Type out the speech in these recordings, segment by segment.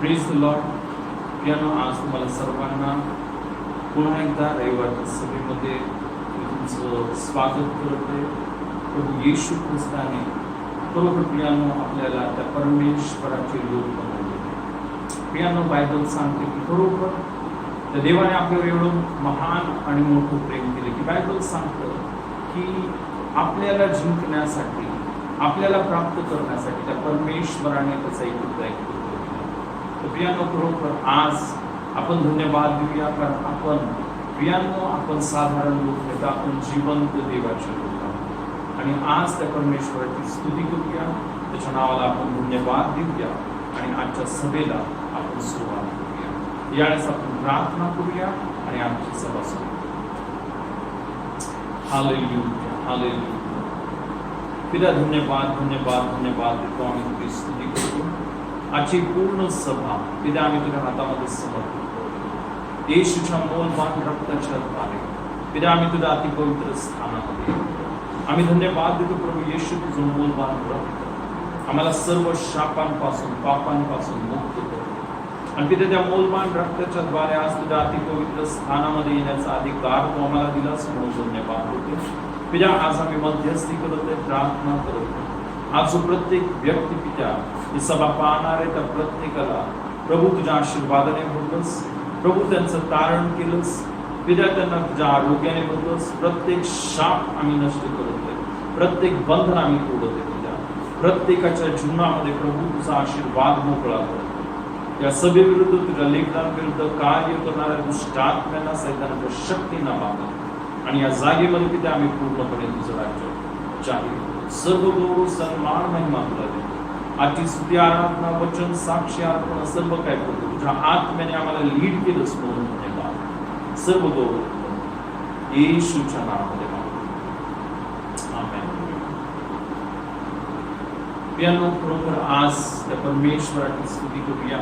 Praise the Lord. Piano आज तुम्हाला सर्वांना पुन्हा एकदा रविवारच्या सभेमध्ये तुमचं स्वागत करते. प्रभू येशू ख्रिस्ताने बरोबर पियानो आपल्याला त्या परमेश्वराचे लोक बनवले. पियानो बायबल सांगते की बरोबर त्या देवाने आपल्यावर एवढं महान आणि मोठं प्रेम केले की बायबल सांगतं की आपल्याला जिंकण्यासाठी, आपल्याला प्राप्त करण्यासाठी त्या परमेश्वराने त्याचा एक प्रियानो बरोबर आज आपण धन्यवाद देऊया. कारण आपण साधारण लोक नाही तर आपण जिवंत देवाचे लोक आहोत आणि आज त्या परमेश्वराची स्तुती करूया, त्याच्या नावाला आपण धन्यवाद देऊया आणि आजच्या सभेला आपण सुरुवात करूया. यावेळेस आपण प्रार्थना करूया आणि आजची सभा सुरू. Hallelujah, hallelujah. पिता धन्यवाद धन्यवाद धन्यवाद देतो. आम्ही तुझी स्तुती करतो. आजची पूर्ण सभा पिता आम्ही तुझ्या हातामध्ये समर्पित करतो. येशूच्या मौल्यवान रक्ताच्या द्वारे पिता आम्ही तुझ्या अति पवित्र स्थानामध्ये आम्ही धन्यवाद देतो. प्रभू येशू तुझं मौल्यवान रक्त आम्हाला सर्व शापांपासून, पापांपासून मुक्त करतो आणि पिता त्या मौल्यवान रक्ताच्या द्वारे आज तुझ्या अति पवित्र स्थानामध्ये येण्याचा अधिकार तू आम्हाला दिलास म्हणून धन्यवाद देतो. पिता आज आम्ही मध्यस्थी करत आहे, प्रार्थना करत आहे. आज जो प्रत्येक व्यक्ती पिता ही सभा पाहणार आहे त्या प्रत्येकाला प्रभू तुझ्या आशीर्वादाने भरलंस. प्रभू त्यांचं तारण केलंस पिता, त्यांना तुझ्या आरोग्याने भरलंस. प्रत्येक शाप आम्ही नष्ट करत आहे, प्रत्येक बंधन आम्ही तोडत आहे पिता. प्रत्येकाच्या जीवनामध्ये प्रभू तुझा आशीर्वाद मोकळा करतो. या सभेविरुद्ध, तुझ्या लेखनाविरुद्ध कार्य करणाऱ्या दुष्टात्म्यांना, सैतानाच्या शक्तींना मागत आणि या जागेमध्ये पिता आम्ही पूर्णपणे तुझं राज्य जाहीर. सर्व गौरव, सन्मान, महिमा तुला देतो. आजची स्तुती, आराधना, वचन, साक्षी, अर्पण सर्व काय करतो तुझ्या आत्म्याने आम्हाला लीड केलंस म्हणून धन्यवाद. सर्व गौरव येशूच्या नावामध्ये मागतो. आमेन. पियानो बरोबर आज त्या परमेश्वराची स्तुती करूया.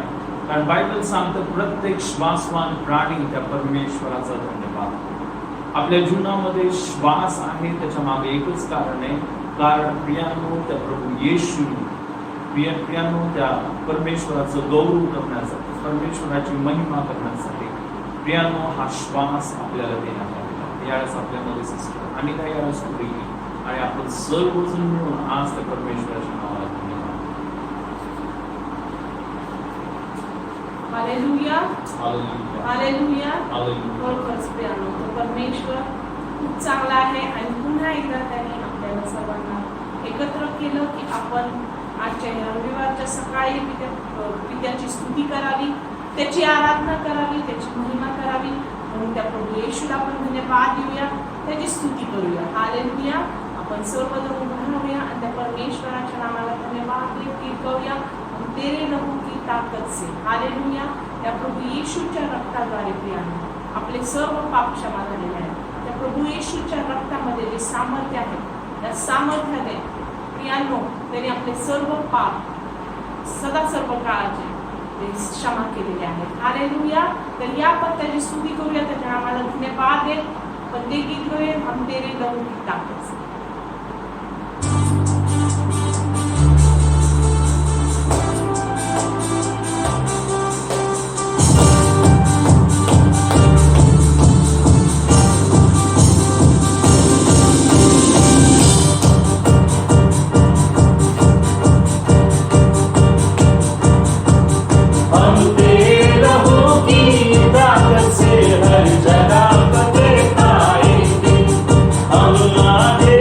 कारण बायबल सांगतं प्रत्येक श्वासवान प्राणी त्या परमेश्वराचा धन्यवाद. आपल्या जीवनामध्ये श्वास आहे त्याच्या मागे एकच कारण आहे, कारण प्रियानो त्या प्रभू येशू प्रियानो त्या परमेश्वराचं गौरव करण्यासाठी, परमेश्वराची महिमा करण्यासाठी प्रियानो हा श्वास आपल्याला देण्यात आलेला. यावेळेस आपल्यामध्ये सिस्टर आणि काही यावेळेस पुढे येईल आणि आपण सर्वजण मिळून आज त्या परमेश्वराच्या नावाला धन्यवाद. Hallelujah, hallelujah, hallelujah. हालेलुया. खरोखरच प्रियानो तो परमेश्वर खूप चांगला आहे आणि पुन्हा एकदा त्याने आपल्याला सर्वांना एकत्र केलं की आपण आजच्या रविवारच्या सकाळी पित्याची स्तुती करावी, त्याची आराधना करावी, त्याची महिमा करावी. म्हणून त्या प्रभू येशूला आपण धन्यवाद देऊया, त्याची स्तुती करूया. हालेलुया. आपण सर्वजण उभं राहूया आणि त्या परमेश्वराच्या नावाला धन्यवाद कीर्तवूया. तेरे लहू की ताकद से. हालेलुया. त्या प्रभू येशूच्या रक्ताद्वारे प्रियानो आपले सर्व पाप क्षमा झालेले आहेत. त्या प्रभू येशूच्या रक्तामध्ये जे सामर्थ्य आहे त्या सामर्थ्याने प्रियानो त्याने आपले सर्व पाप सदा सर्व काळाचे ते क्षमा केलेले आहेत. हालेलुया. तर या पत्त्याची स्तुती करूया, त्याच्या नावाला धन्यवाद दे. पण ते गीत गाऊया, हम तेरे लहू की ताकद से. हर जगह पे पाएंगे हम ना दे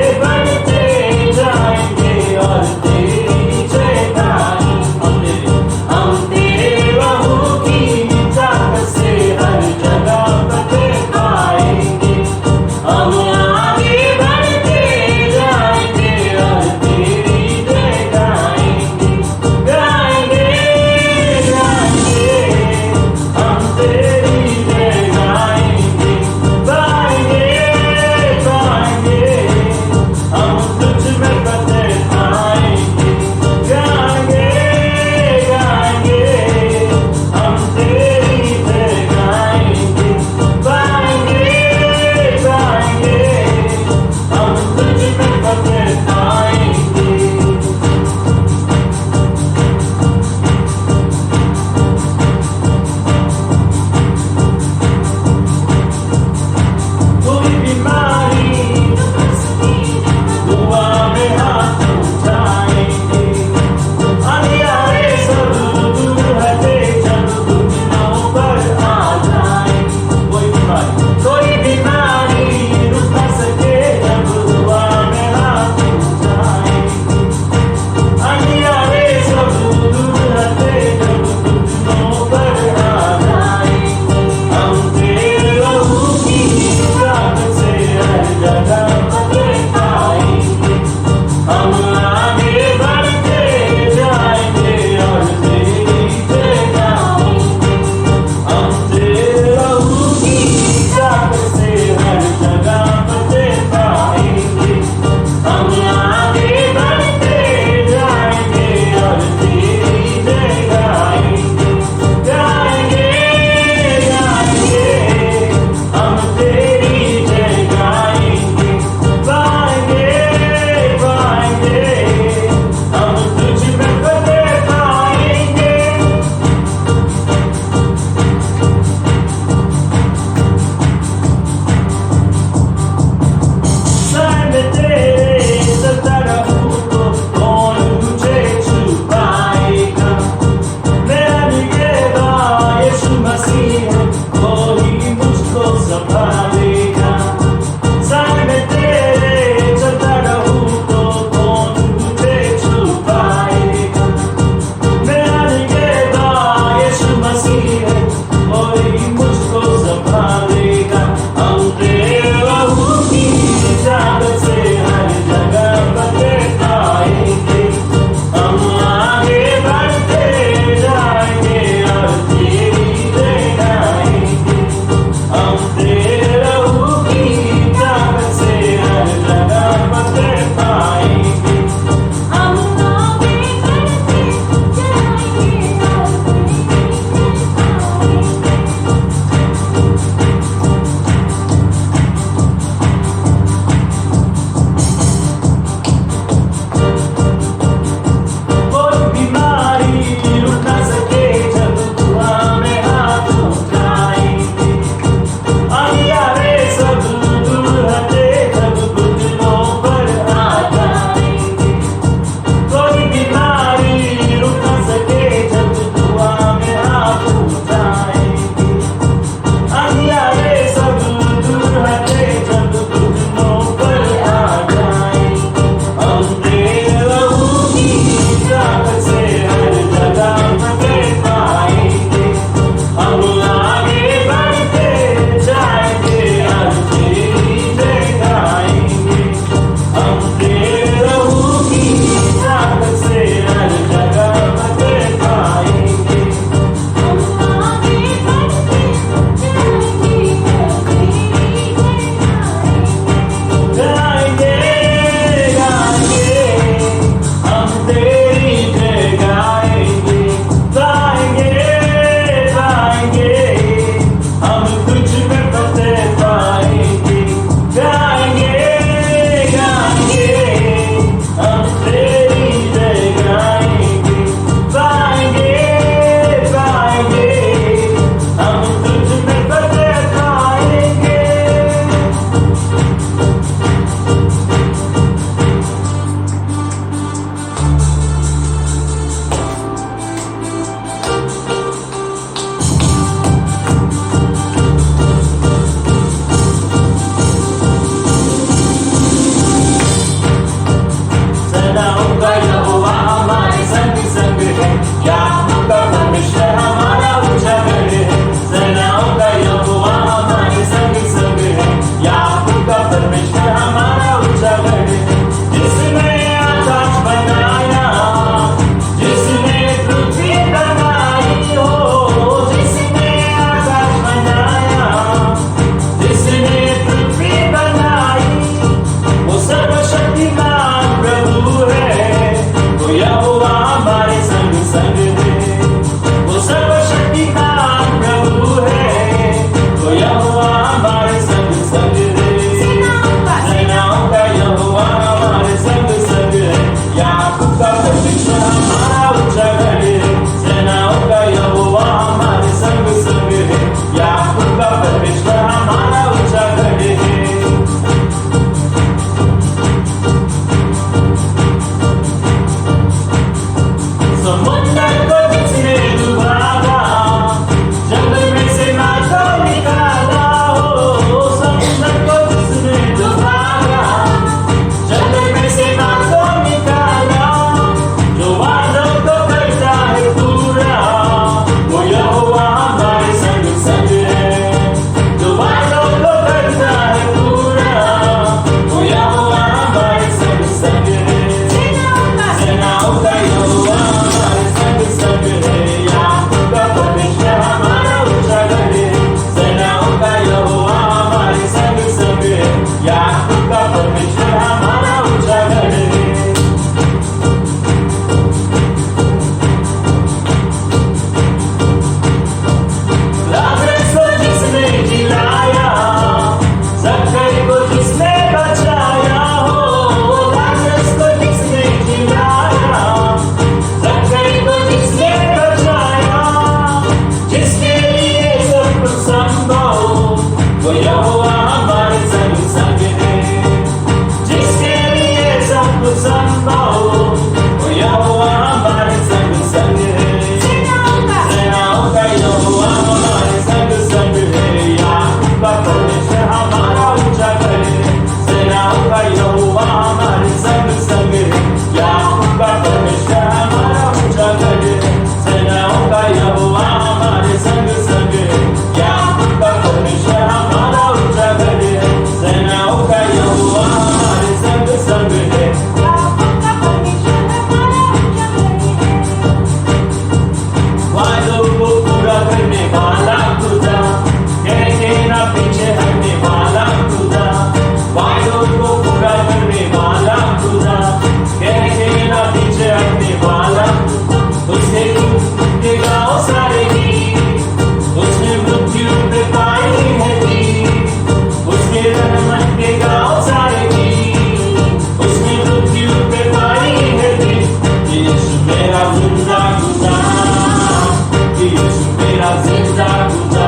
जिंदा खुदा,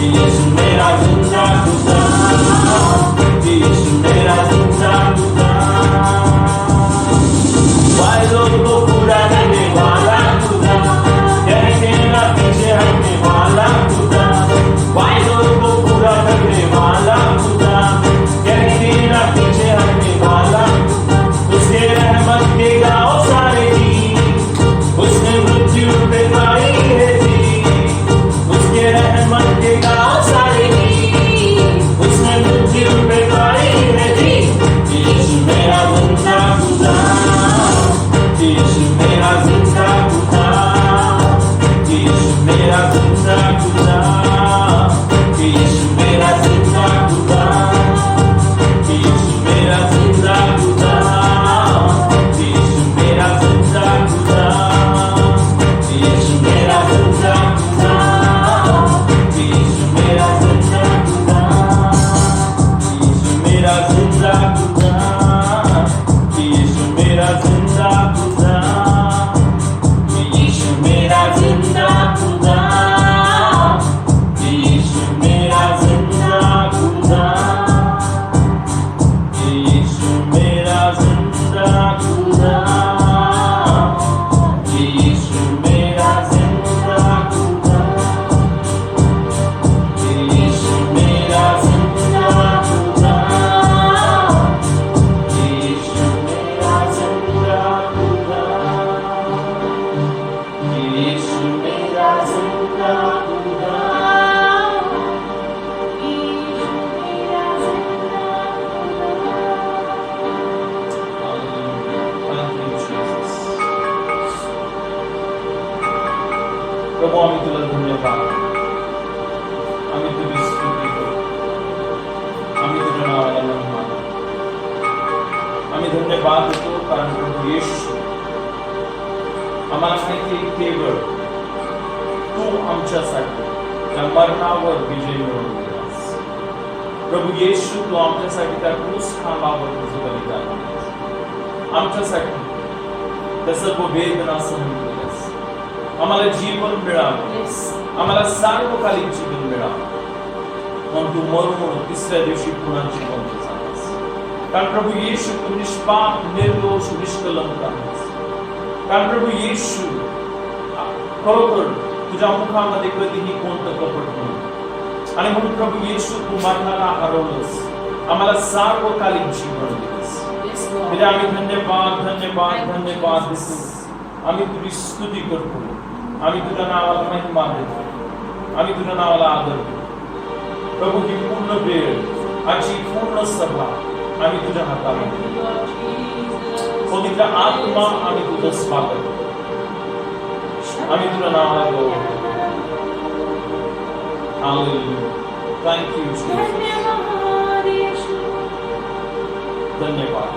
यीशु मेरा जिंदा खुदा, यीशु मेरा जिंदा खुदा। वायदों को पूरा करने वाला खुदा, कहने ना पीछे हटने वाला खुदा, वायदों को पूरा करने वाला खुदा, कहने ना पीछे हटने वाला। उसके रहमत के गाँव सारे जी, उसने मृत्यु पे पाई है जी, उसके रहमत के गाँव सारे जी, उसने मृत्यु पे पाई है जी। यीशु मेरा जिंदा खुदा, यीशु मेरा जिंदा खुदा, यीशु मेरा जिंदा खुदा, यीशु मेरा जिंदा खुदा, यीशु मेरा जिंदा खुदा, यीशु मेरा जिंदा खुदा, यीशु मेरा जिंदा खुदा, यीशु मेरा जिंदा खुदा, यीशु मेरा जिंदा खुदा, यीशु मेरा जिंदा खुदा, यीशु मेरा जिंदा खुदा, यीशु मेरा जिंदा खुदा, यीशु मेरा जिंदा खुदा, यीशु मेरा जिंदा खुदा, यीशु मेरा जिंदा खुदा, यीशु मेरा जिंदा खुदा, यीशु मेरा जिंदा खुदा, प्रभु आम्ही तुला धन्यवाद, आम्ही तुझी स्तुती करू, आम्ही तुझ्या नावाला महिमा देतो, आम्ही धन्यवाद देतो कारण प्रभू येशू आम्हाला माहिती आहे केवळ तू आमच्यासाठी त्या मरणावर विजय मिळवून दिलास। प्रभू येशू तू आमच्यासाठी त्या क्रूस खांबावर तुझं बलिदान दिलंस, आमच्यासाठी त्या सर्व वेदना सहन केल्यास, आम्हाला जीवन मिळावं, आम्हाला सार्वकालिक जीवन मिळावं, म्हणून तू मरून तिसऱ्या दिवशी पुन्हा जिवंत झालास। कारण प्रभू येशू तू निष्पाप, निर्दोष, निष्कलंक आहेस। कारण प्रभू येशू खरोखर तुझ्या मुखामध्ये कधीही कोणतं कपट नव्हतं, आणि म्हणून प्रभू येशू तू मरणाला हरवलंस, आम्हाला सार्वकालिक जीवन दिलंस। तुझे आम्ही धन्यवाद धन्यवाद धन्यवाद देतो, आम्ही तुझी स्तुती करतो, आम्ही तुझ्या नावाला महिमा देतो, आम्ही तुझ्या नावाला आदर देतो। प्रभू ही पूर्ण वेळ, आजची पूर्ण सभा आम्ही तुझ्या हातामध्ये पवित्र आत्मा आम्ही तुझं स्वागत करतो, आम्ही तुझ्या नावाला गौरव करतो। हालेलुया, थँक यू जीसस, धन्यवाद।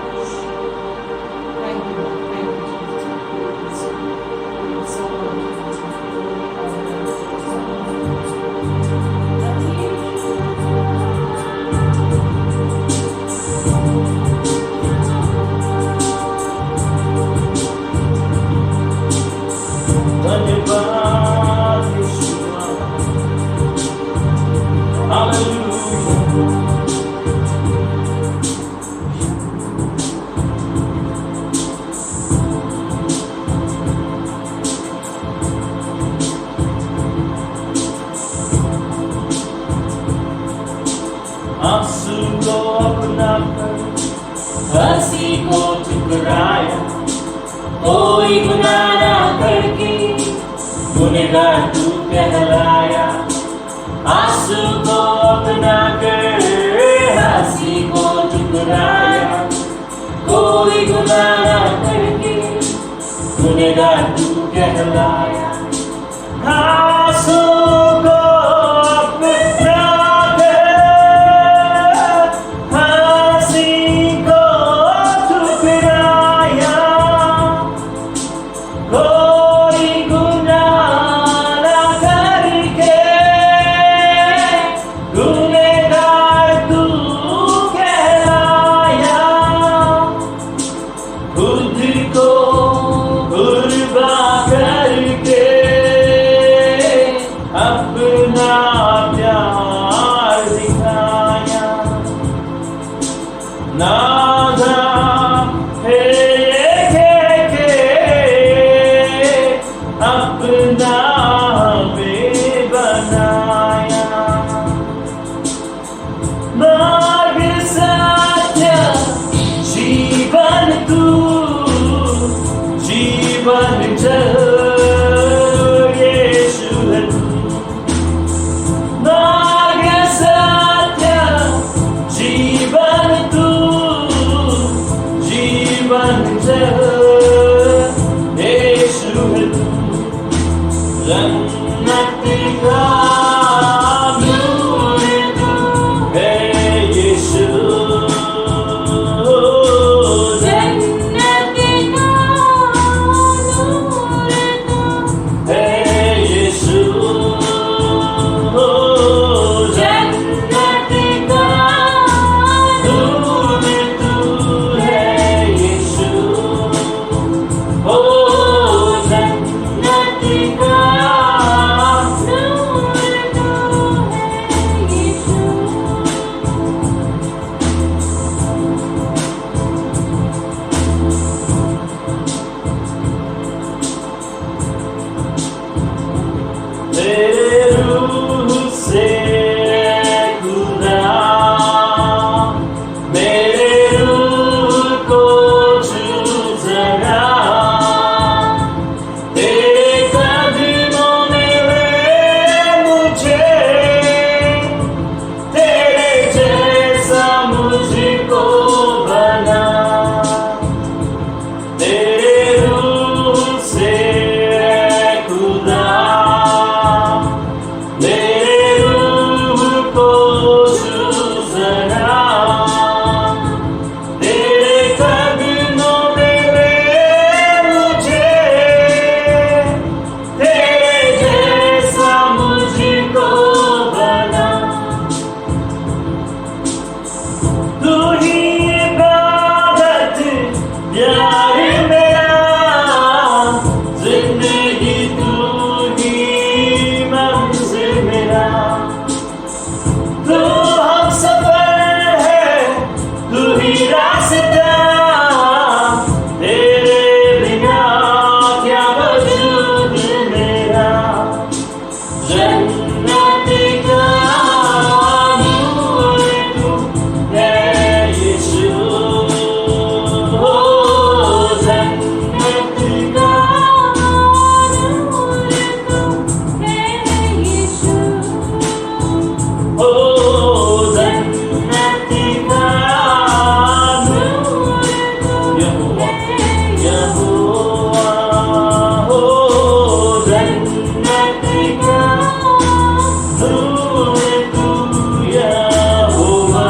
आंसू को अपना कर हंसी को ठुकराया, कोई गुनाह ना करके गुनहगार तू कहलाया। आंसू को अपना कर हंसी को ठुकराया, कोई गुनाह ना करके गुनहगार तू कहलाया। आंसू को खुद को कुर्बान करके अपना हमें बनाया। मार्ग सत्य जीवन तू, जीवन जल यीशु है तू। मार्ग सत्य जीवन तू, जीवन जल यीशु है तू। जन्नत का नूर तू है यीशु। जन्नत का नूर तू है यीशु। जन्नत का नूर तू है यीशु। ओ जन्नत का नूर तू है यीशु। तेरे रूह से खुदा मेरे रूह को छू जरा। तेरे कदमों में ले मुझे, तेरे जैसा मुझको बना। तेरे रूह से खुदा मेरे रूह को छू जरा। तेरे कदमों में ले मुझे, तेरे जैसा मुझको बना। तू ही इबादत प्यार मेरा, जिंदगी तू ही मंजिल मेरा। तू हम सफर है, तू ही रास्ता, तेरे बिना क्या वजूद मेरा। जन्नत का नूर तू है यीशु। ओ जन्नत का नूर तू है यीशु। ओ जन्नत का नूर यहोवा यहोवा। ओ जन्नत का नूर तू यहोवा।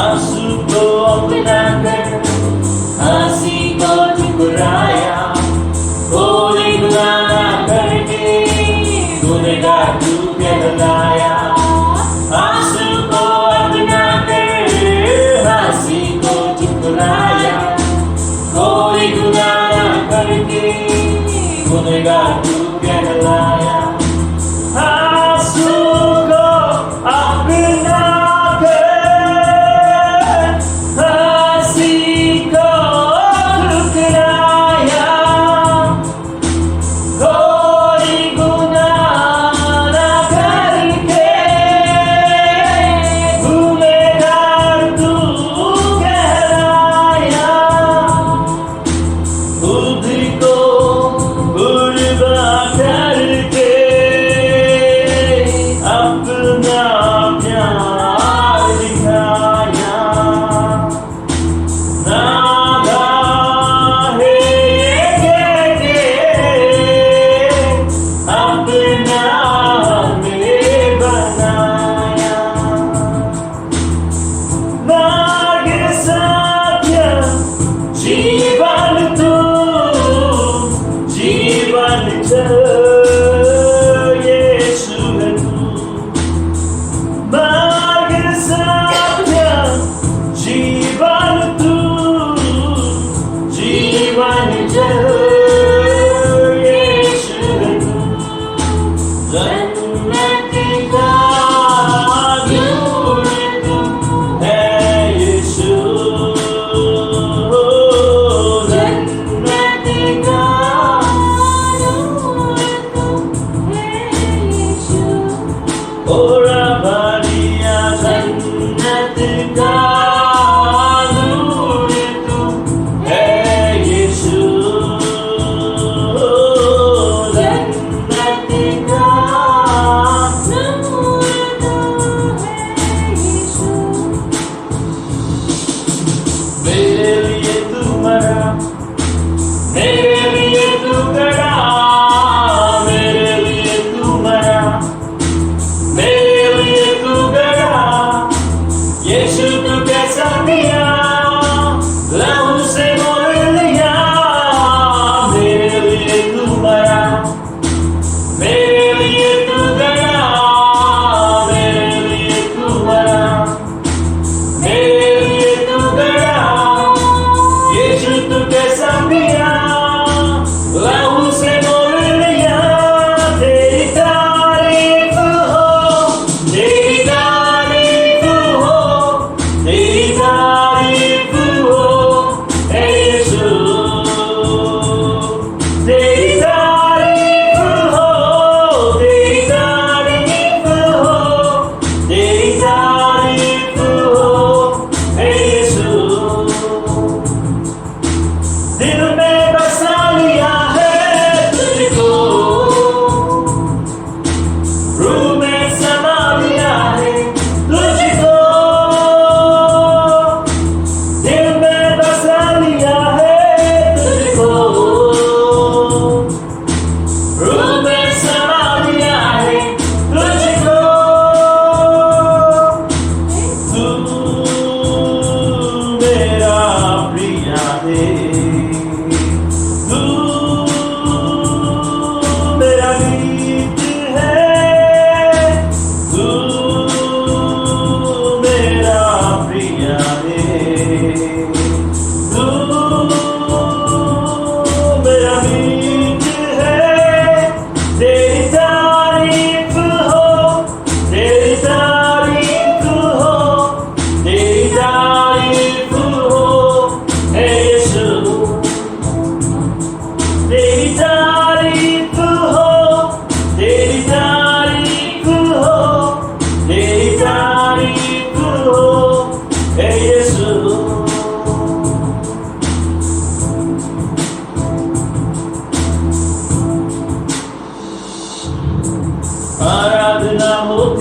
आंसू को अपना कर हंसी को ठुकराया। कोई गुनाह ना करके गुनहगार तू कहलाया। आंसू को अपना कर हंसी को ठुकराया। कोई गुनाह ना करके गुनहगार तू कहलाया। आंसू को अपना कर हंसी को ठुकराया। कोई गुनाह ना करके गुनहगार तू कहलाया। खुद को कुर्बान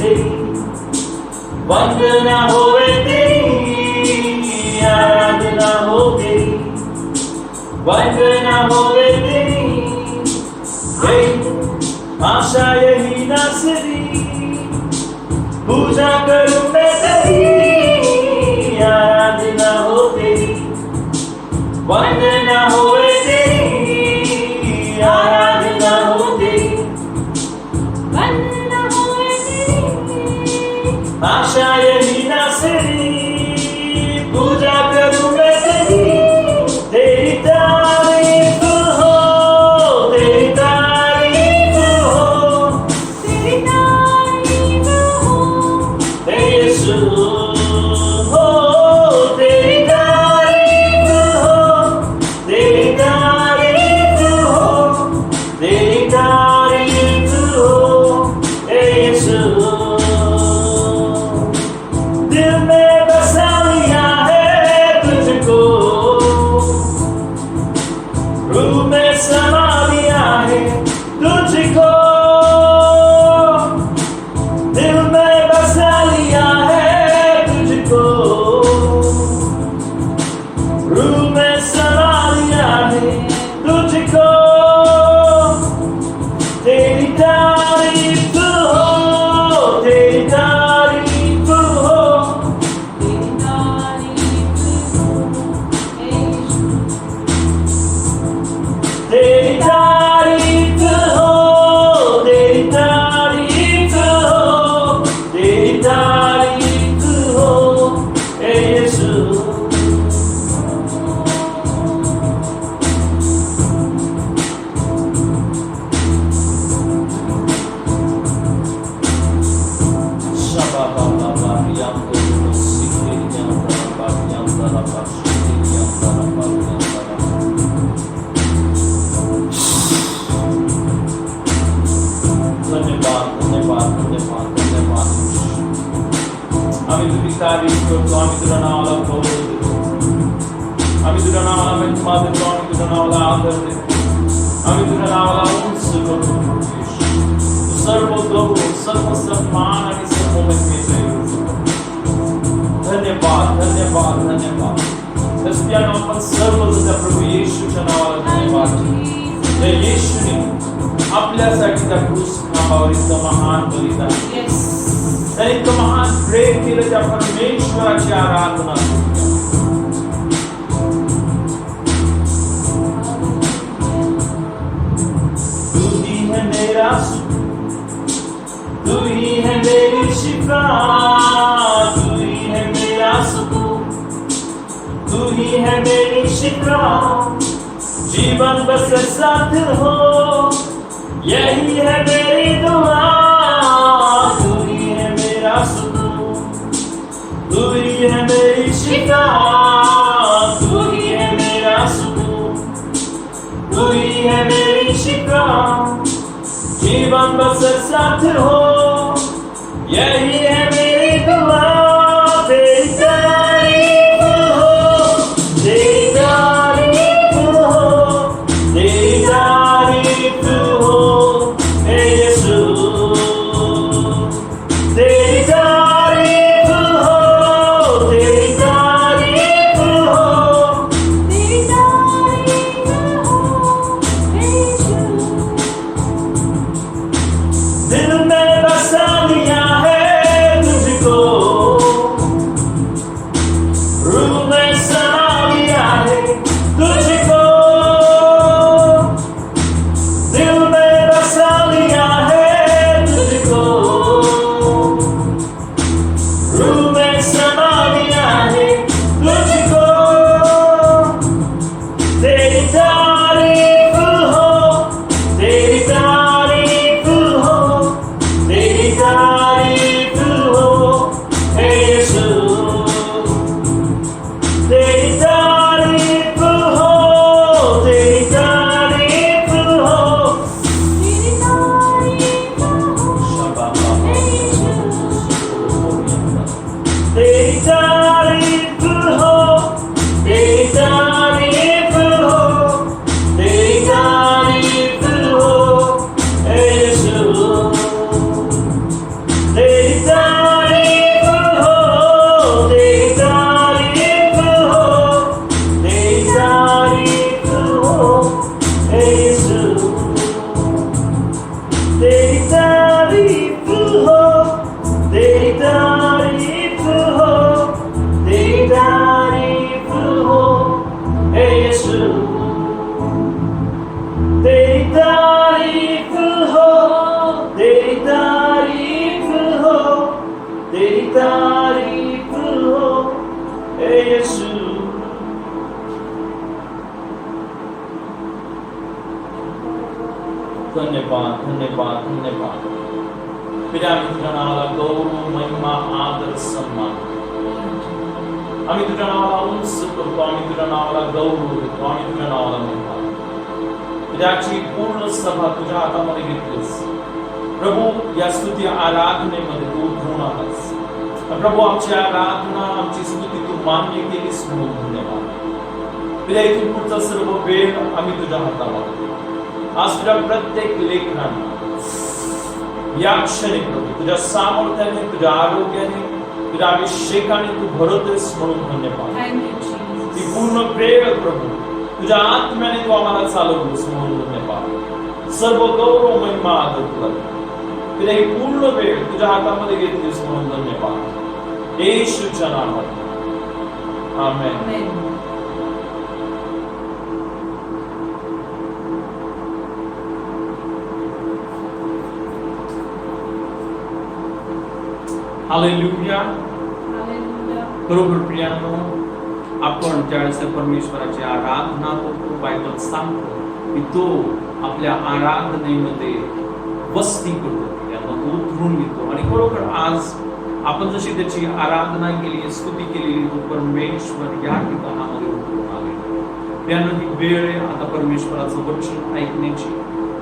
तेरी, वंदना होवे तेरी, आराधना हो तेरी, वंदना होवे तेरी। आशा यही नासरी, पूजा करूं मैं तेरी, आराधना हो तेरी, वंदना होवे तेरी, आराधना हो तेरी, वंदना होवे तेरी। आशा यही नासरी, पूजा करूं मैं तेरी, तेरी तारीफ हो, तेरी तारीफ हो, तेरी तारीफ हो, हे यीशु हो, तेरी तारीफ हो, तेरी तारीफ हो, तेरी तारीफ हो, हे यीशु। दिल में बसा लिया है तुझको, रूह में समा लिया है तुझको, दिल में बसा लिया है तुझको, रूह में समा लिया है तुझको, तेरी तारीफ हो, तेरी तारीफ हो, तेरी तारीफ हो, हे यीशु। तेरी तारीफ हो, तेरी तारीफ हो, तेरी तारीफ हो, हे यीशु। धन्यवाद धन्यवाद धन्यवाद धन्यवाद। आम्ही तुझी तारीफ करतो, आम्ही तुझ्या नावाला गौरव देतो, आम्ही तुझ्या नावाला महिमा देतो, आम्ही तुझ्या नावाला आदर देतो, आम्ही तुझ्या नावाला उंच करतो। तू सर्व गौरव, सर्व सन्मान आणि सर्व महिमेचे योग्य। धन्यवाद धन्यवाद धन्यवाद। त्याच्यानं आपण सर्व तुझ्या प्रभू येशूच्या नावाला धन्यवाद देतो। त्या येशूने आपल्यासाठी त्या क्रूस खांबावर इतकं महान बलिदान, Yes. त्याने इतकं महान प्रेम केलं, त्या परमेश्वराची आराधना करू। तू ही है मेरा सुख, तू ही है मेरी शिफा, तू ही है मेरा सुकून, तू ही है मेरी शिफा, जीवन बस साथ हो, यही है मेरी दुआ। तू ही है मेरा सुकून, तू ही है मेरी शिफा, तू ही है मेरा सुकून, तू ही है मेरी शिफा, जीवन बस साथ हो, यही है मेरी दुआ। तेरी तारीफ हो, तेरी तारीफ हो, तेरी तारीफ हो, हे यीशु। तेरी तारीफ हो, तेरी तारीफ हो, तेरी तारीफ हो, हे यीशु। दिल में बसा लिया है तुझको, रूह में समा लिया है तुझको, धन्यवाद धन्यवाद धन्यवाद पिता आम्ही तुझ्या नावाला गौरव महिमा आदर सन्मान आम्ही तुझ्या नावाला उंच करतो आम्ही तुझ्या नावाला गौरव देतो आम्ही तुझ्या नावाला महिमा पिताची पूर्ण सभा तुझ्या हातामध्ये घेतलीस प्रभू या स्तुती आराधनेमध्ये तू उतरून आलास प्रभू आमची आराधना आमची स्तुती तू मान्य केलीस म्हणून धन्यवाद पिता इथून पुढचा सर्व वेळ आम्ही तुझ्या हातामध्ये आज तुझ्या प्रत्येक लेखनाने या क्षणी प्रभू तुझ्या सामर्थ्याने तुझ्या आरोग्याने तुझ्या अभिषेकाने तू भरतोस म्हणून धन्यवाद ती पूर्ण वेळ प्रभू तुझ्या आत्म्याने तू आम्हाला चालवतोस म्हणून धन्यवाद सर्व गौरव महिमा आदर तुला तुला ही पूर्ण वेळ तुझ्या हातामध्ये घेतलीस म्हणून धन्यवाद येशूच्या नावात आमेन हालेलुया बरोबर प्रियांनो आपण ज्यावेळेस परमेश्वराची आराधना करतो बायबल सांगतो की तो आपल्या आराधनेमध्ये वस्ती करतो याला उतरून घेतो आणि खरोखर आज आपण जशी त्याची आराधना केली स्तुती केली तो परमेश्वर या ठिकाणामध्ये उतरून आले प्रियांनो ही वेळ आहे आता परमेश्वराचं वचन ऐकण्याची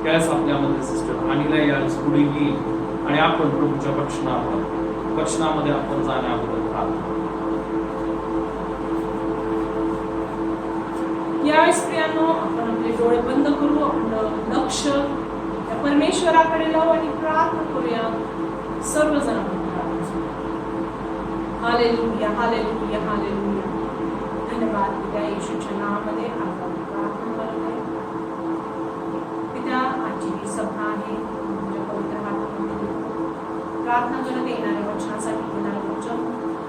त्यावेळेस आपल्यामध्ये सिस्टर अनिला यावेळेस पुढे येईल आणि आपण प्रभूच्या वचनामध्ये आपण जाण्याबद्दल प्रार्थना यावेळेस प्रियांनो आपण आपले डोळे बंद करू आपलं लक्ष त्या परमेश्वराकडे लावू आणि प्रार्थना करूया सर्वजण हालेलुया हालेलुया हालेलुया धन्यवाद पिता येशूच्या नावामध्ये आपण प्रार्थना करत आहे पिता आजची ही सभा आहे तुझ्या पवित्र हातामध्ये प्रार्थना करत येणाऱ्या वचनासाठी येणारं वचन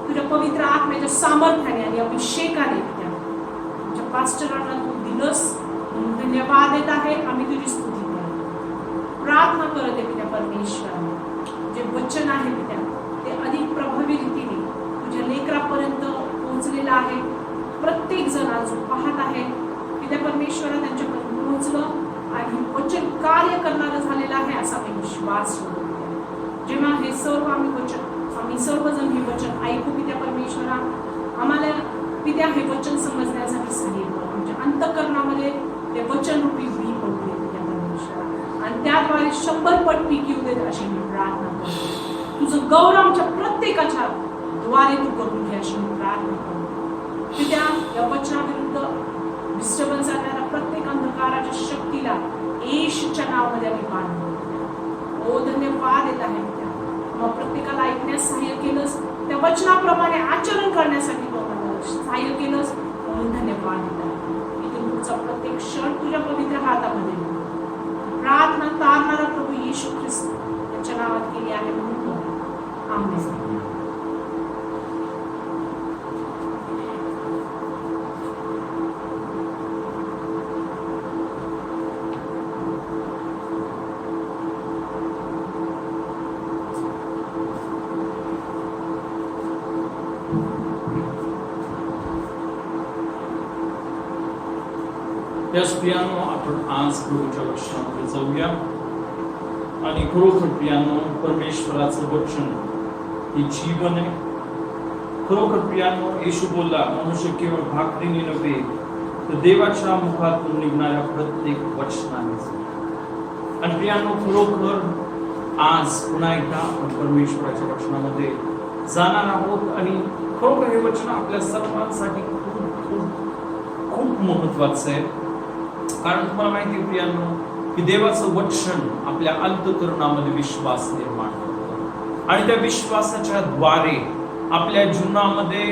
तुझ्या पवित्र आत्म्याच्या सामर्थ्याने आणि अभिषेकाने त्या तुझ्या पास्टरांना तू दिलंस म्हणून धन्यवाद देत आहे आम्ही तुझी स्तुती करतो प्रार्थना करत आहे पित्या परमेश्वराने जे वचन आहे पित्या ते अधिक प्रभावी रीतीने तुझ्या लेकरापर्यंत पोहोचलेलं आहे प्रत्येक जण आज पाहत आहे पित्या परमेश्वरा त्यांच्यापर्यंत पोहोचलं आणि वचन कार्य करणारं झालेलं आहे असा मी विश्वास ठेवतो जेव्हा हे सर्व आम्ही सर्वजण हे वचन ऐकू पित्या परमेश्वरा आम्हाला पित्या हे वचन समजण्यासाठी सहाय्य कर आमच्या अंतःकरणामध्ये ते वचन रूपी बी पडू दे पित्या परमेश्वरा आणि त्याद्वारे 100 पट पीक येऊ देत अशी मी प्रार्थना करतो तुझं गौरव आमच्या प्रत्येकाच्या द्वारे तू करून घे अशी मी प्रार्थना करतो पित्या या वचनाविरुद्ध डिस्टर्बन्स आणणाऱ्या प्रत्येक अंधकाराच्या शक्तीला येशूच्या नावामध्ये आम्ही बांधतो ओ धन्यवाद देत आहे मग प्रत्येकाला ऐकण्यास सहाय्य केलंस त्या वचनाप्रमाणे आचरण करण्यासाठी तू आम्हाला सहाय्य केलंस म्हणून धन्यवाद देत आहे इथून पुढचा प्रत्येक क्षण तुझ्या पवित्र हातामध्ये प्रार्थना तारणारा प्रभू येशू ख्रिस्त त्याच्या नावात केली आहे म्हणून आमेन त्याच प्रियांनो आपण आज प्रभूच्या वचनामध्ये जाऊया आणि खरोखर प्रियांनो परमेश्वराचं वचन हे जीवन आहे खरोखर प्रियांनो येशू बोलला मनुष्य केवळ भाकरीने नव्हे तर देवाच्या मुखातून निघणाऱ्या प्रत्येक वचनाने आणि प्रियांनो खरोखर आज पुन्हा एकदा आपण परमेश्वराच्या वचनामध्ये जाणार आहोत आणि खरोखर हे वचन आपल्या सर्वांसाठी खूप महत्वाचं आहे कारण तुम्हाला माहिती आहे प्रियांनो की देवाचं वचन आपल्या अंतःकरणामध्ये विश्वास निर्माण करतं आणि त्या विश्वासाच्या द्वारे आपल्या जीवनामध्ये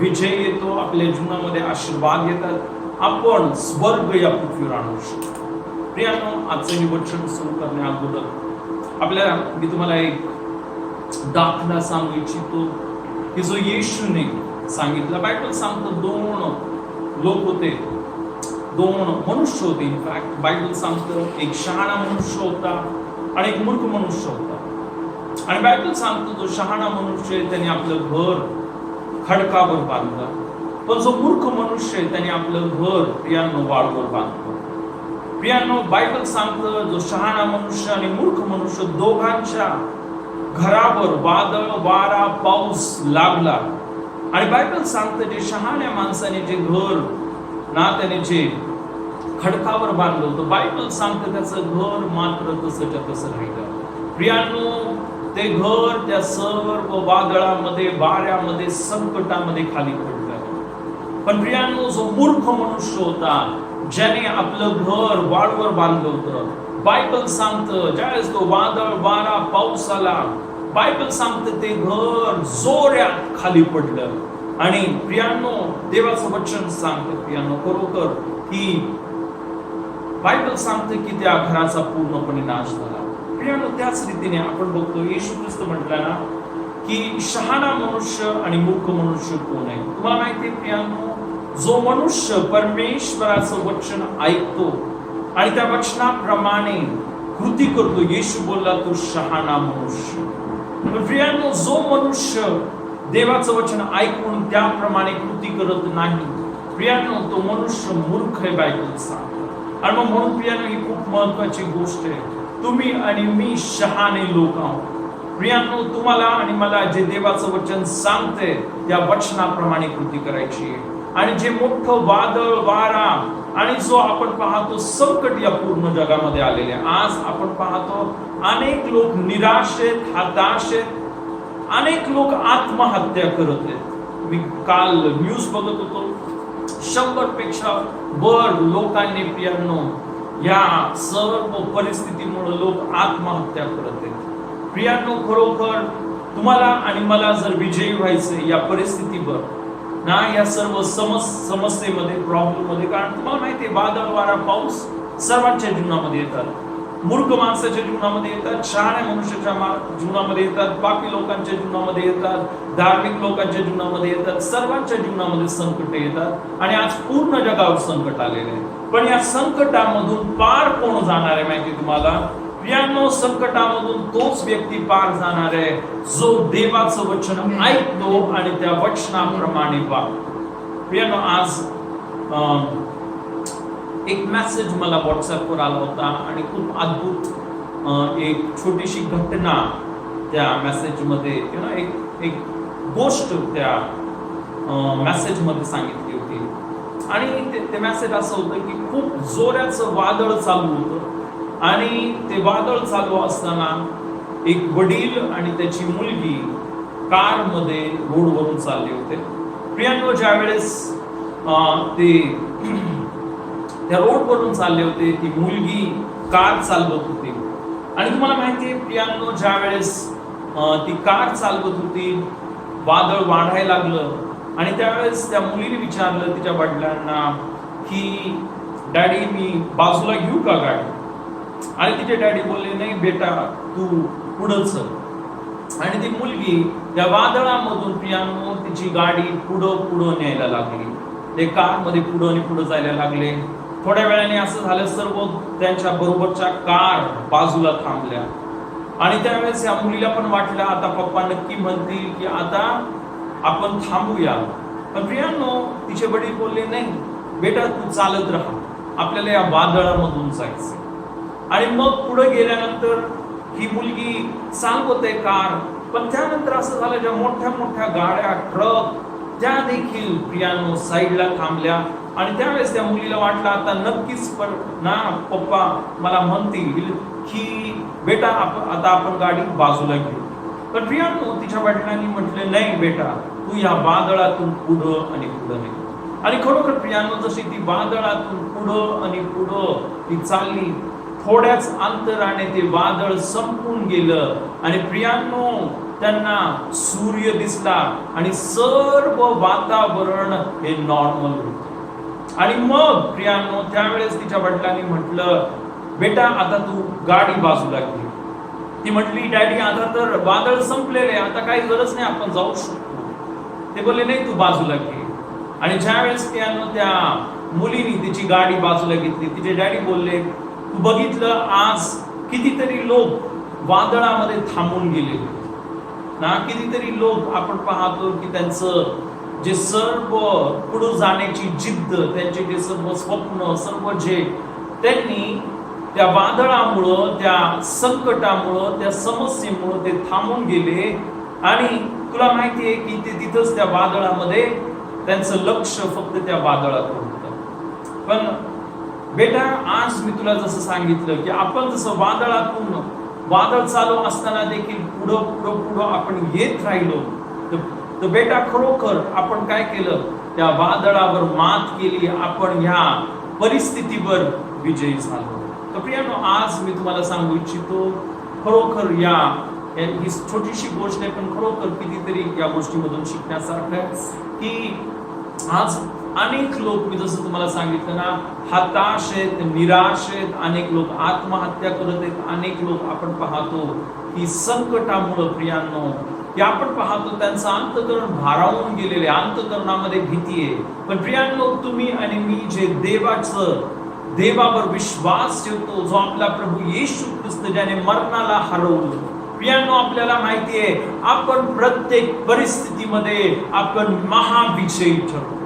विजय येतो आपल्या जीवनामध्ये आशीर्वाद येतात आपण स्वर्ग या पृथ्वीवर आणू शकतो प्रियांनो आजचं हे वचन सुरू करण्या अगोदर आपल्याला मी तुम्हाला एक दाखला सांगू इच्छितो की जो येशूने सांगितलं बायबल सांगतं 2 लोक होते 2 मनुष्य होते इनफॅक्ट बायबल सांगतं एक शहाणा मनुष्य होता आणि एक मूर्ख मनुष्य होता आणि बायबल सांगतो जो शहाणा मनुष्य त्याने आपलं घर खडकावर बांधलं पण जो मूर्ख मनुष्य त्याने आपलं घर प्रियांनो वाळूवर बांधलं प्रियांनो, बायबल सांगतं जो शहाणा मनुष्य आणि मूर्ख मनुष्य दोघांच्या घरावर वादळ वारा पाऊस लागला. आणि बायबल सांगतं जे शहाण्या माणसाने जे घर ना त्याने जे खडकावर बांधलं होतं, बायबल सांगतं त्याचं घर मात्र तसंच्या तसं राहिलं. प्रियांनो, ते घर त्या सर्व वादळामध्ये वाऱ्यामध्ये संकटामध्ये खाली पडलं. पण प्रियांनो, जो मूर्ख मनुष्य होता ज्याने आपलं घर वाळूवर बांधलं होतं, बायबल सांगतं ज्यावेळेस तो वादळ वारा पाऊस आला, बायबल सांगतं ते घर जोरात खाली पडलं. आणि प्रियांनो, देवाचं वचन सांगतं प्रियांनो खरोखर की बायबल सांगतं की त्या घराचा पूर्णपणे नाश झाला. प्रियांनो, त्याच रीतीने आपण बघतो येशू ख्रिस्त म्हटलं ना की शहाणा मनुष्य आणि मूर्ख मनुष्य कोण आहे. तुम्हाला माहिती आहे प्रियांनो, जो मनुष्य परमेश्वराचं वचन ऐकतो आणि त्या वचनाप्रमाणे कृती करतो, येशू बोलला तो शहाणा मनुष्य. पण प्रियांनो, जो मनुष्य देवाचं वचन ऐकून त्याप्रमाणे कृती करत नाही, प्रियांनो तो मनुष्य मूर्ख आहे बायबल सांगतं. आणि मग म्हणून प्रियांनो, ही खूप महत्वाची गोष्ट आहे. तुम्ही आणि मी शहाणे लोक आहोत. प्रियांनो, तुम्हाला आणि मला जे देवाचं वचन सांगते त्या वचनाप्रमाणे कृती करायची आहे. आणि जे मोठं वादळ वारा आणि जो आपण पाहतो संकट या पूर्ण जगामध्ये आलेले, आज आपण पाहतो अनेक लोक निराश आहेत, हताश आहेत, अनेक लोक आत्महत्या करत आहेत. मी काल न्यूज बघत होतो, 100 पेक्षा वर लोकांनी प्रियांनो या सर्व परिस्थितीमुळे लोक आत्महत्या करत आहेत. प्रियांनो, खरोखर तुम्हाला आणि मला जर विजयी व्हायचं या परिस्थितीवर ना, या सर्व समस्येमध्ये प्रॉब्लेम मध्ये, कारण तुम्हाला माहिती आहे वादळ वारा पाऊस सर्वांच्या जीवनामध्ये येतात. मूर्ख माणसाच्या जीवनामध्ये येतात, शहाण्या मनुष्याच्या जीवनामध्ये येतात, पापी लोकांच्या जीवनामध्ये येतात, धार्मिक लोकांच्या जीवनामध्ये येतात, सर्वांच्या जीवनामध्ये संकट येतात. आणि आज पूर्ण जगावर संकट आलेले आहे. पण या संकटामधून पार कोण जाणार आहे माहिती तुम्हाला? प्रियांनो, संकटामधून तोच व्यक्ती पार जाणार आहे जो देवाचं वचन ऐकतो आणि त्या वचनाप्रमाणे वागतो. प्रियांनो, आज एक मेसेज मला व्हॉट्सअपवर आला होता आणि खूप अद्भुत एक छोटीशी घटना त्या मेसेजमध्ये एक गोष्ट त्या मेसेजमध्ये सांगितली होती. आणि ते मेसेज असं होतं की खूप जोराचं वादळ चालू होतं आणि ते वादळ चालू असताना एक वडील आणि त्याची मुलगी कारमध्ये रोडवरून चालले होते. प्रियांनो, ज्या वेळेस ते त्या रोडवरून चालले होते, ती मुलगी कार चालवत होती. आणि तुम्हाला माहिती आहे प्रियांनो, ज्या वेळेस ती कार चालवत होती, वादळ वाढायला लागलं आणि त्यावेळेस त्या मुलीने विचारलं तिच्या वडिलांना की डॅडी, मी बाजूला घेऊ का गाडी? आणि तिचे डॅडी बोलले, नाही बेटा, तू पुढं चल. आणि ती मुलगी त्या वादळामधून प्रियांनो तिची गाडी पुढं न्यायला लागली. ते कारमध्ये पुढं आणि पुढं जायला लागले. थोड्या वेळाने असं झालं, सर्व त्यांच्या बरोबरच्या कार बाजूला थांबल्या. आणि त्यावेळेस या मुलीला पण वाटलं आता पप्पा नक्की म्हणतील की आता आपण थांबूया. पण प्रियांनो, तिचे वडील बोलले, नाही बेटा, तू चालत राहा, आपल्याला या वादळामधून जायचं. आणि मग पुढे गेल्यानंतर ही मुलगी चालवते कार. पण त्यानंतर असं झालं, ज्या मोठ्या मोठ्या गाड्या ट्रक त्या देखील प्रियांनो साईडला थांबल्या. आणि त्यावेळेस त्या मुलीला वाटलं आता नक्कीच पण ना पप्पा मला म्हणतील की बेटा आता आपण गाडी बाजूला घेऊ. पण प्रियांनो, तिच्या वडिलांनी म्हटले, नाही बेटा, तू या वादळातून पुढं आणि पुढं नाही. आणि खरोखर प्रियांनो, जशी ती वादळातून पुढं आणि पुढं ती चालली, थोड्याच अंतराने ते वादळ संपून गेलं. आणि प्रियांनो, त्यांना सूर्य दिसला आणि सर्व वातावरण हे नॉर्मल होतं. आणि मग प्रियांनो, त्यावेळेस तिच्या वडिलांनी म्हटलं, बेटा आता तू गाडी बाजूला घे. ती म्हटली, डॅडी आता तर वादळ संपलेले, आता काही गरज नाही, आपण जाऊ शकतो. ते बोलले, नाही तू बाजूला घे. आणि ज्यावेळेस प्रियांनो त्या मुलीने तिची गाडी बाजूला घेतली, तिचे डॅडी बोलले, तू बघितलं आज कितीतरी लोक वादळामध्ये थांबून गेले ना, कितीतरी लोक आपण पाहतो की त्यांचं जे सर्व पुढे जाण्याची जिद्द, त्यांचे जे सर्व स्वप्न, सर्व जे त्यांनी त्या वादळामुळं, त्या संकटामुळं, त्या समस्येमुळं ते थांबून गेले. आणि तुला माहितीये की ते तिथंच त्या वादळामध्ये त्यांचं लक्ष फक्त त्या वादळाकडे होतं. पण बेटा, आज मी तुला जसं सांगितलं की आपण जसं वादळ चालू असताना देखील पुढं आपण येत राहिलो, तर बेटा खरोखर आपण काय केलं, त्या वादळावर मात केली, आपण ह्या परिस्थितीवर विजयी झालो. तर प्रियानो, आज मी तुम्हाला सांगू इच्छितो, खरोखर ही छोटीशी गोष्ट आहे, पण खरोखर कितीतरी या गोष्टीमधून शिकण्यासारखं आहे की आज अनेक लोक, मी जसं तुम्हाला सांगितलं ना, हताश आहेत, निराश आहेत, अनेक लोक आत्महत्या करत आहेत, अनेक लोक आपण पाहतो की संकटामुळे प्रियांनो, की आपण पाहतो त्यांचं अंतःकरण भारावून गेलेले, अंतःकरणामध्ये भीती आहे. पण प्रियांनो, तुम्ही आणि मी जे देवावर विश्वास ठेवतो, जो आपला प्रभू येशू ख्रिस्त ज्याने मरणाला हरवलं, प्रियांनो, आपल्याला माहिती आहे आपण प्रत्येक परिस्थितीमध्ये आपण महाविजयी ठरतो.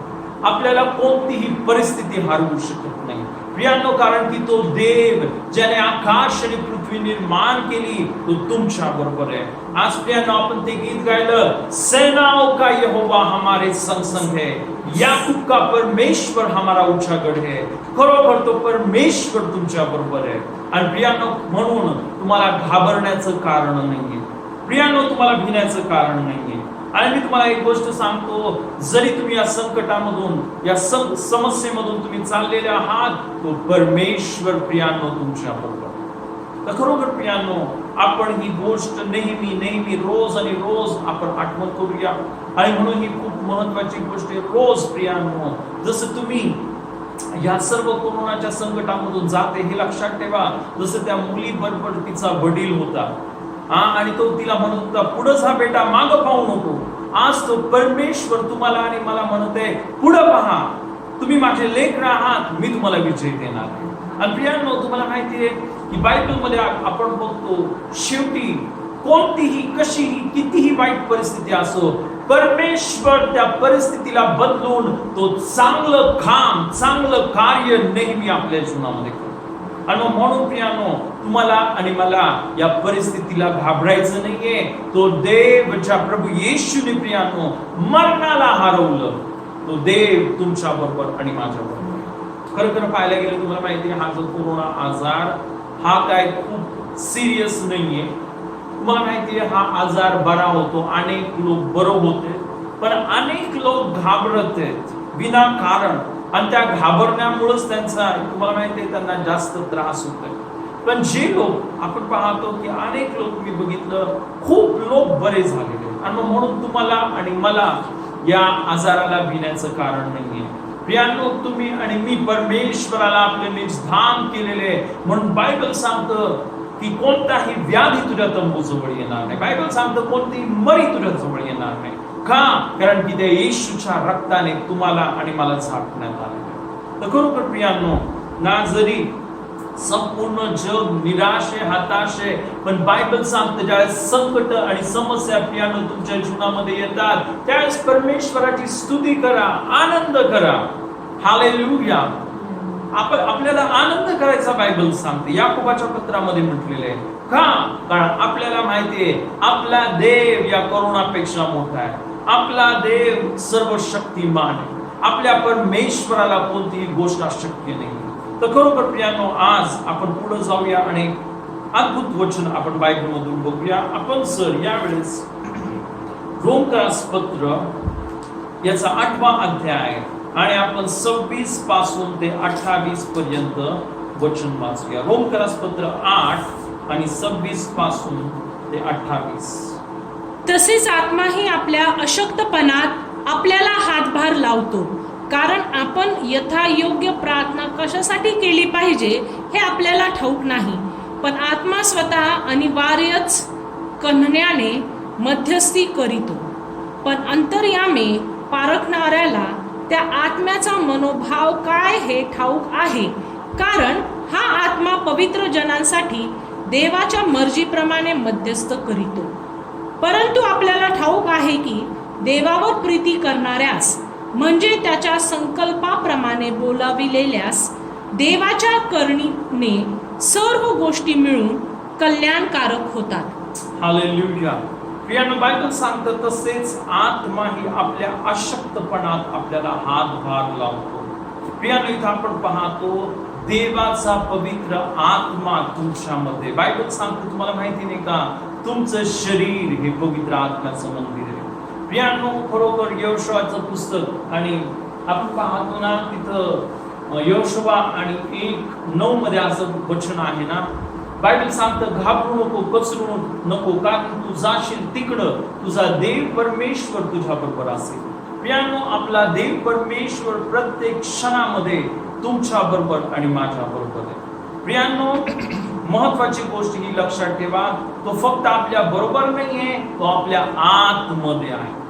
आपल्याला कोणतीही परिस्थिती हरवू शकत नाही प्रियांनो, कारण की तो देव ज्याने आकाश आणि पृथ्वी निर्माण केली, तो तुमच्या बरोबर आहे. आज प्रियांनो, आपण ते गीत गायलं, सेनाओं का यहोवा हमारे संग संग है, याकूब का परमेश्वर हमारा ऊंचा गढ़ है. खरोखर तो परमेश्वर तुमच्या बरोबर आहे. आणि प्रियांनो, म्हणून तुम्हाला घाबरण्याचं कारण नाहीये, प्रियांनो, तुम्हाला भिण्याचं कारण नाहीये. आणि मी तुम्हाला एक गोष्ट सांगतो, जरी तुम्ही या संकटामधून, या समस्येमधून तुम्ही चाललेले आहात, तो परमेश्वर प्रियांनो तुमच्या बरोबर. तर खरोखर प्रियांनो, आपण ही गोष्ट नेहमी रोज आणि रोज आपण आठवण करूया. आणि म्हणून ही खूप महत्वाची गोष्ट आहे. रोज प्रियांनो, जसं तुम्ही या सर्व कोरोनाच्या संकटामधून जाते, हे लक्षात ठेवा, जसं त्या मुलीबरोबर तिचा वडील होता, आणि तो तिला म्हणत होता, पुढे जा बेटा, मागं पाहू नको. आज तो परमेश्वर तुम्हाला आणि मला म्हणते, पुढे पहा, तुम्ही माझे लेकरं आहात, मी तुम्हाला विजय देणार आहे. आणि प्रियांनो, तुम्हाला माहिती आहे की बायबलमध्ये आपण बघतो, शेवटी कोणतीही, कशीही, कितीही वाईट परिस्थिती असो, परमेश्वर त्या परिस्थितीला बदलून तो चांगलं कार्य नेहमी आपल्या जीवनामध्ये करतो. आणि म्हणून प्रियांनो, तुम्हाला आणि मला या परिस्थितीला घाबरायचं नाहीये. तो देव, ज्या प्रभू येशूने प्रियांनो मरणाला हरवलं, तो देव तुमच्या बरोबर आणि माझ्या बरोबर. खरं पाहायला गेलं, तुम्हाला माहिती आहे, हा जो कोरोना आजार, हा काय खूप सिरियस नाहीये. तुम्हाला माहिती आहे, हा आजार बरा होतो, अनेक लोक बरं होते, पण अनेक लोक घाबरत आहेत विनाकारण, आणि त्या घाबरण्यामुळेच त्यांचा, तुम्हाला माहिती आहे, त्यांना जास्त त्रास होतोय. पण जे लोक आपण पाहतो की अनेक लोक, मी बघितलं, खूप लोक बरे झालेले, आणि म्हणून तुम्हाला आणि मला या आजाराला भिण्याचं कारण नाहीये. प्रियांनो, तुम्ही आणि मी परमेश्वराला आपले निजधाम केलेले, म्हणून बायबल सांगतं की कोणताही व्याधी तुझ्या तंबूजवळ येणार नाही. बायबल सांगतं कोणतीही मरी तुझ्या जवळ येणार नाही. का? कारण की त्या येशूच्या रक्ताने तुम्हाला आणि मला झाकण्यात आले. तर खरोखर प्रियांनो, ना जरी संपूर्ण जग निराश आहे, हताश आहे, पण बायबल सांगतं ज्यावेळेस संकट आणि समस्या प्रियांनो तुमच्या जीवनामध्ये येतात, त्यावेळेस परमेश्वराची स्तुती करा, आनंद करा. हालेलुया. आपल्याला आनंद करायचा बायबल सांगते, याकोबाच्या पत्रामध्ये म्हटलेलं आहे. का? कारण आपल्याला माहिती आहे आपला देव या कोरोनापेक्षा मोठा आहे. आपला देव सर्वशक्तिमान आहे. आपल्या परमेश्वराला कोणतीही गोष्ट अशक्य नाही. तर खरोखर प्रियांनो, आज आपण पुढे जाऊया आणि अद्भुत वचन आपण बायबल मधून बघूया. आपण यावेळेस रोमकरास पत्र याचा 8वा अध्याय आणि आपण 26 पासून ते 28 पर्यंत वचन वाचूया. रोमकरास पत्र 8 आणि 26 पासून ते 28. तसेच आत्माही आपल्या अशक्तपणात आपल्याला हातभार लावतो, कारण आपण यथायोग्य प्रार्थना कशासाठी केली पाहिजे हे आपल्याला ठाऊक नाही, पण आत्मा स्वतः अनिवार्यच कन्हण्याने मध्यस्थी करीतो. पण अंतर्यामी पारखणाऱ्याला त्या आत्म्याचा मनोभाव काय हे ठाऊक आहे, कारण हा आत्मा पवित्र जनांसाठी देवाच्या मर्जीप्रमाणे मध्यस्थ करीतो. परंतु आपल्याला ठाऊक आहे की देवावर प्रीती करणाऱ्यास, म्हणजे त्याच्या संकल्पाप्रमाणे बोलाविलेल्यास देवाच्या करुणेने सर्व गोष्टी मिळून कल्याणकारक होतात. हालेलुया. प्रियानो, बायबल सांगतं तसेच आत्मा ही आपल्या अशक्तपणात आपल्याला हातभार लावतो. प्रियानो, इथं आपण पाहतो देवाचा पवित्र आत्मा तुमच्यामध्ये. बायबल सांगतो, तुम्हाला माहिती नाही का, तुमचं शरीर हे पवित्र आत्म्याचं मंदिर आहे. प्रियानो, खरोखर यहोशुआचं पुस्तक आणि आपण पाहतो ना, तिथं यहोशुआ आणि 1:9 मध्ये असं वचन आहे ना, बायबल सांगतं घाबरू नको, कचरू नको, कारण तू जाशील तिकडं तुझा देव परमेश्वर तुझ्या बरोबर असेल. प्रियानो, आपला देव परमेश्वर प्रत्येक क्षणामध्ये तुमच्या बरोबर आणि माझ्या बरोबर आहे. प्रियानो, महत्वाची गोष्ट ही लक्षात ठेवा, तो फक्त आपल्या बरोबर नाहीये, तो आपल्या आतमध्ये आहे.